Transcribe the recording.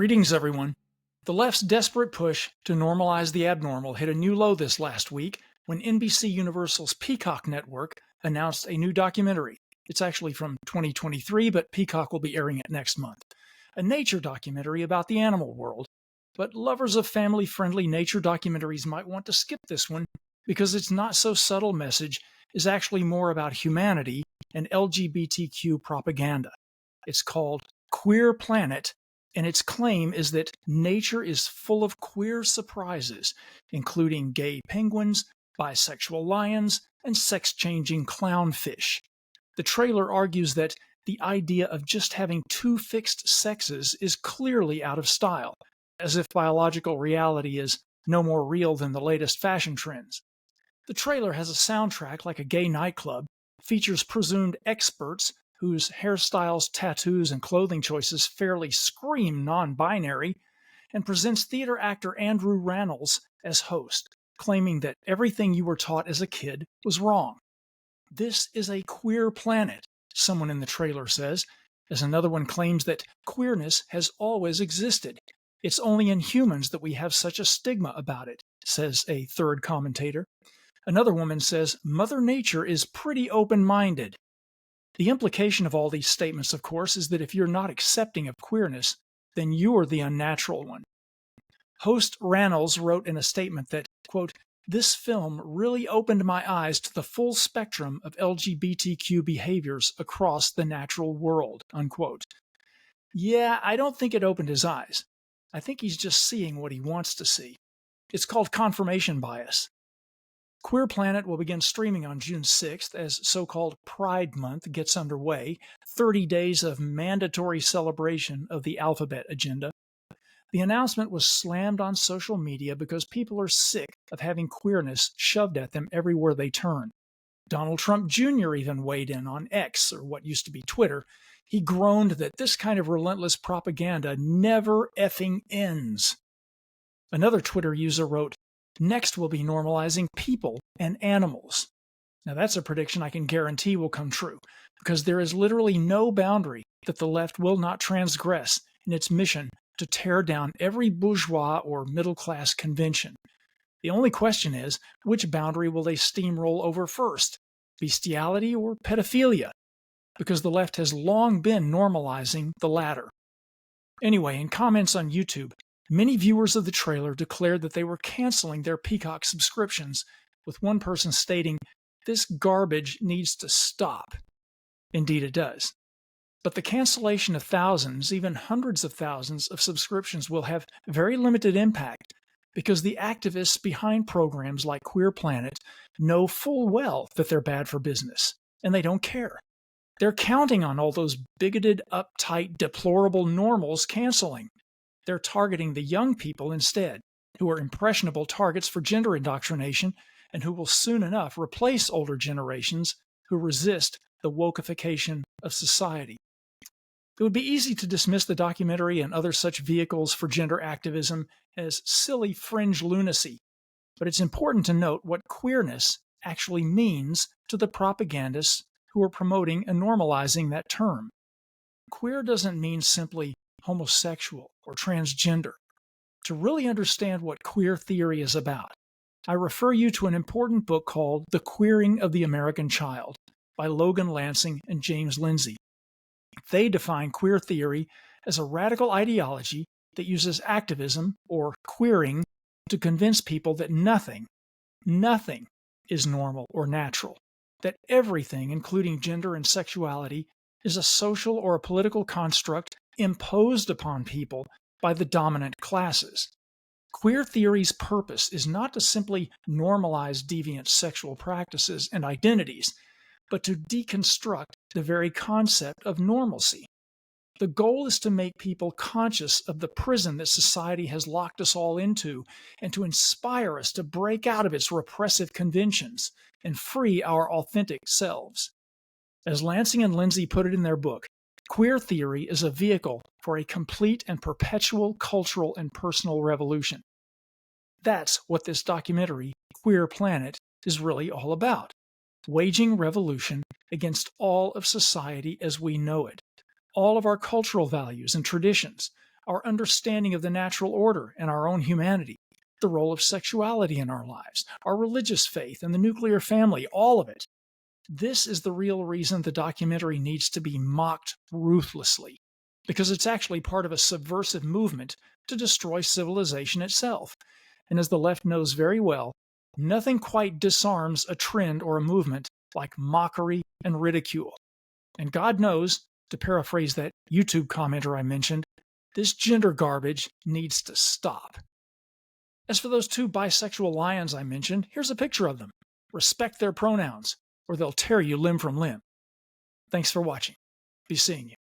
Greetings, everyone. The left's desperate push to normalize the abnormal hit a new low this last week when NBC Universal's Peacock network announced a new documentary. It's actually from 2023, but Peacock will be airing it next month. A nature documentary about the animal world. But lovers of family-friendly nature documentaries might want to skip this one because its not-so-subtle message is actually more about humanity and LGBTQ propaganda. It's called Queer Planet, and its claim is that nature is full of queer surprises, including gay penguins, bisexual lions, and sex-changing clownfish. The trailer argues that the idea of just having two fixed sexes is clearly out of style, as if biological reality is no more real than the latest fashion trends. The trailer has a soundtrack like a gay nightclub, features presumed experts whose hairstyles, tattoos, and clothing choices fairly scream non-binary, and presents theater actor Andrew Rannells as host, claiming that everything you were taught as a kid was wrong. This is a queer planet, someone in the trailer says, as another one claims that queerness has always existed. It's only in humans that we have such a stigma about it, says a third commentator. Another woman says Mother Nature is pretty open-minded. The implication of all these statements, of course, is that if you're not accepting of queerness, then you're the unnatural one. Host Rannells wrote in a statement that, quote, "This film really opened my eyes to the full spectrum of LGBTQ behaviors across the natural world," unquote. Yeah, I don't think it opened his eyes. I think he's just seeing what he wants to see. It's called confirmation bias. Queer Planet will begin streaming on June 6th as so-called Pride Month gets underway, 30 days of mandatory celebration of the alphabet agenda. The announcement was slammed on social media because people are sick of having queerness shoved at them everywhere they turn. Donald Trump Jr. even weighed in on X, or what used to be Twitter. He groaned that this kind of relentless propaganda never effing ends. Another Twitter user wrote, "Next we'll be normalizing people and animals." Now that's a prediction I can guarantee will come true, because there is literally no boundary that the left will not transgress in its mission to tear down every bourgeois or middle-class convention. The only question is, which boundary will they steamroll over first, bestiality or pedophilia? Because the left has long been normalizing the latter. Anyway, in comments on YouTube, many viewers of the trailer declared that they were canceling their Peacock subscriptions, with one person stating, "This garbage needs to stop." Indeed it does. But the cancellation of thousands, even hundreds of thousands of subscriptions will have very limited impact because the activists behind programs like Queer Planet know full well that they're bad for business, and they don't care. They're counting on all those bigoted, uptight, deplorable normals canceling. They're targeting the young people instead, who are impressionable targets for gender indoctrination and who will soon enough replace older generations who resist the wokeification of society. It would be easy to dismiss the documentary and other such vehicles for gender activism as silly fringe lunacy, but it's important to note what queerness actually means to the propagandists who are promoting and normalizing that term. Queer doesn't mean simply homosexual or transgender. To really understand what queer theory is about, I refer you to an important book called The Queering of the American Child by Logan Lansing and James Lindsay. They define queer theory as a radical ideology that uses activism or queering to convince people that nothing is normal or natural, that everything, including gender and sexuality, is a social or a political construct imposed upon people by the dominant classes. Queer theory's purpose is not to simply normalize deviant sexual practices and identities, but to deconstruct the very concept of normalcy. The goal is to make people conscious of the prison that society has locked us all into and to inspire us to break out of its repressive conventions and free our authentic selves. As Lansing and Lindsay put it in their book, queer theory is a vehicle for a complete and perpetual cultural and personal revolution. That's what this documentary, Queer Planet, is really all about. Waging revolution against all of society as we know it, all of our cultural values and traditions, our understanding of the natural order and our own humanity, the role of sexuality in our lives, our religious faith, and the nuclear family, all of it. This is the real reason the documentary needs to be mocked ruthlessly, because it's actually part of a subversive movement to destroy civilization itself. And as the left knows very well, nothing quite disarms a trend or a movement like mockery and ridicule. And God knows, to paraphrase that YouTube commenter I mentioned, this gender garbage needs to stop. As for those two bisexual lions I mentioned, here's a picture of them. Respect their pronouns, or they'll tear you limb from limb. Thanks for watching. Be seeing you.